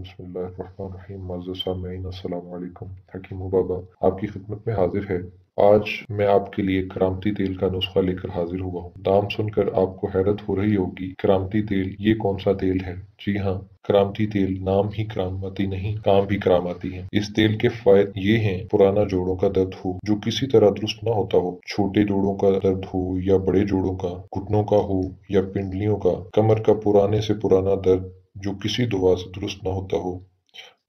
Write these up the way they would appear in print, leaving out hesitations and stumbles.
बिस्मिल्लाहिर्रहमानिर्रहीम। मुअज़्ज़ज़ सामईन, अस्सलाम वालेकुम। हकीम बाबा आपकी खिदमत में हाजिर है। आज मैं आपके लिए करामती तेल का नुस्खा लेकर हाजिर हुआ हूँ। नाम सुनकर आपको हैरत हो रही होगी, करामती तेल ये कौन सा तेल है? जी हाँ, करामती तेल नाम ही करामती नहीं, काम भी करामाती है। इस तेल के फायदे ये हैं, पुराना जोड़ों का दर्द हो जो किसी तरह दुरुस्त ना होता हो, छोटे जोड़ों का दर्द हो या बड़े जोड़ों का, घुटनों का हो या पिंडलियों का, कमर का पुराने से पुराना दर्द जो किसी दवा से दुरुस्त ना होता हो,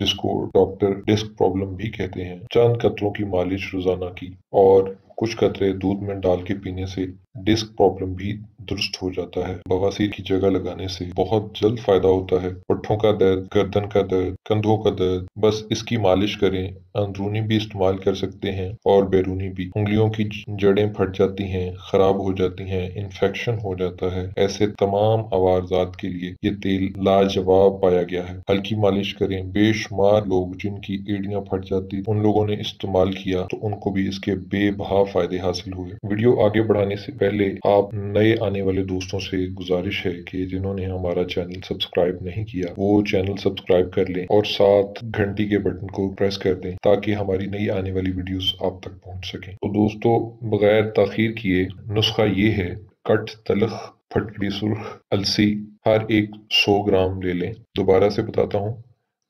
जिसको डॉक्टर डिस्क प्रॉब्लम भी कहते हैं। चंद कतरों की मालिश रोजाना की और कुछ कतरे दूध में डाल के पीने से डिस्क प्रॉब्लम भी दुरुस्त हो जाता है। बवासीर की जगह लगाने से बहुत जल्द फायदा होता है। पट्ठों का दर्द, गर्दन का दर्द, कंधों का दर्द, बस इसकी मालिश करें। अंदरूनी भी इस्तेमाल कर सकते हैं और बैरूनी भी। उंगलियों की जड़ें फट जाती हैं, खराब हो जाती हैं, इन्फेक्शन हो जाता है, ऐसे तमाम अवारजात के लिए ये तेल लाजवाब पाया गया है। हल्की मालिश करें। बेशुमार लोग जिनकी एड़ियां फट जाती, उन लोगों ने इस्तेमाल किया तो उनको भी इसके बेबहा फायदे हासिल हुए। वीडियो आगे बढ़ाने से पहले आप नए आने वाले दोस्तों से गुजारिश है कि जिन्होंने हमारा चैनल सब्सक्राइब नहीं किया वो चैनल सब्सक्राइब कर लें और साथ घंटी के बटन को प्रेस कर दें ताकि हमारी नई आने वाली वीडियोस आप तक पहुंच सकें। तो दोस्तों, बगैर ताखीर किए नुस्खा ये है। कट तलख फटकड़ी सुर्ख अलसी हर एक 100 ग्राम ले लें। दोबारा से बताता हूँ,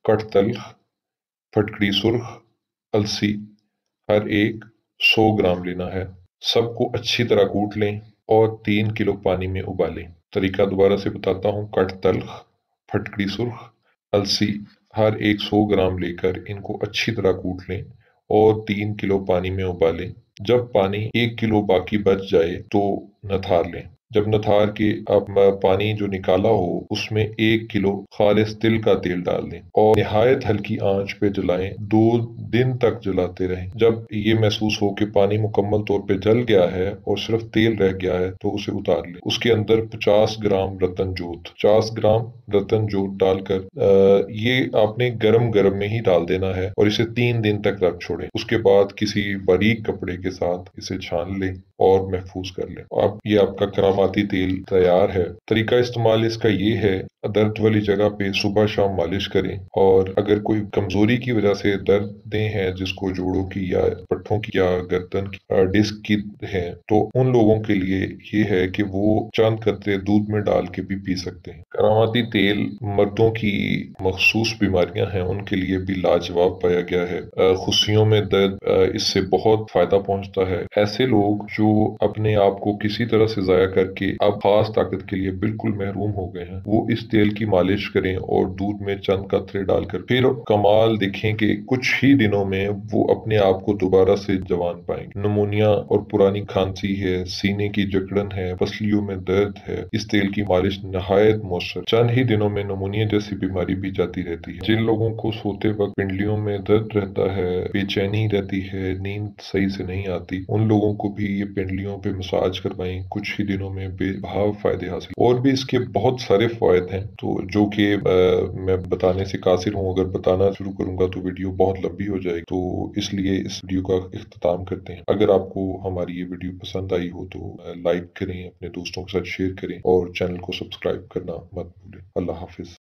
कट तलख फटकड़ी सुर्ख अलसी हर एक 100 ग्राम लेना है। सबको अच्छी तरह कूट लें और 3 किलो पानी में उबालें। तरीका दोबारा से बताता हूँ, कट तलख फटकड़ी सुर्ख अलसी हर एक 100 ग्राम लेकर इनको अच्छी तरह कूट लें और 3 किलो पानी में उबालें। जब पानी 1 किलो बाकी बच जाए तो नथार लें। जब नथार के अब पानी जो निकाला हो उसमें 1 किलो खालिस तिल का तेल डाल दें और निहायत हल्की आंच पे जलाएं। 2 दिन तक जलाते रहें। जब ये महसूस हो कि पानी मुकम्मल तौर पे जल गया है और सिर्फ तेल रह गया है तो उसे उतार लें। उसके अंदर 50 ग्राम रतन जोत 50 ग्राम रतन जोत डालकर ये आपने गरम गरम में ही डाल देना है और इसे 3 दिन तक रख छोड़ें। उसके बाद किसी बारीक कपड़े के साथ इसे छान लें और महफूज कर लें। अब ये आपका करामाती तेल तैयार है। तरीका इस्तेमाल इसका ये है, दर्द वाली जगह पे सुबह शाम मालिश करें और अगर कोई कमजोरी की वजह से दर्दें हैं जिसको जोड़ों की या पट्ठों की या गर्दन की डिस्क की है तो उन लोगों के लिए ये है कि वो चंद कतरे दूध में डाल के भी पी सकते हैं। करामाती तेल मर्दों की मखसूस बीमारियां हैं उनके लिए भी लाजवाब पाया गया है। खुशियों में दर्द इससे बहुत फायदा पहुंचता है। ऐसे लोग जो अपने आप को किसी तरह से जाया करके अब खास ताकत के लिए बिल्कुल महरूम हो गए हैं, वो इस तेल की मालिश करें और दूध में चंद कतरे डालकर फिर कमाल देखें कि कुछ ही दिनों में वो अपने आप को दोबारा से जवान पाएंगे। निमोनिया और पुरानी खांसी है, सीने की जकड़न है, पसलियों में दर्द है, इस तेल की मालिश नहायत मौसर। चंद ही दिनों में निमोनिया जैसी बीमारी भी जाती रहती है। जिन लोगों को सोते वक्त पिंडलियों में दर्द रहता है, बेचैनी रहती है, नींद सही से नहीं आती, उन लोगों को भी ये पिंडलियों पे मसाज करवाएं। कुछ ही दिनों में बेबहाव फायदे हासिल। और भी इसके बहुत सारे फायदे हैं तो जो कि मैं बताने से कासिर हूँ। अगर बताना शुरू करूंगा तो वीडियो बहुत लंबी हो जाएगी, तो इसलिए इस वीडियो का इख्तिताम करते हैं। अगर आपको हमारी ये वीडियो पसंद आई हो तो लाइक करें, अपने दोस्तों के साथ शेयर करें और चैनल को सब्सक्राइब करना मत भूलें। अल्लाह हाफिज।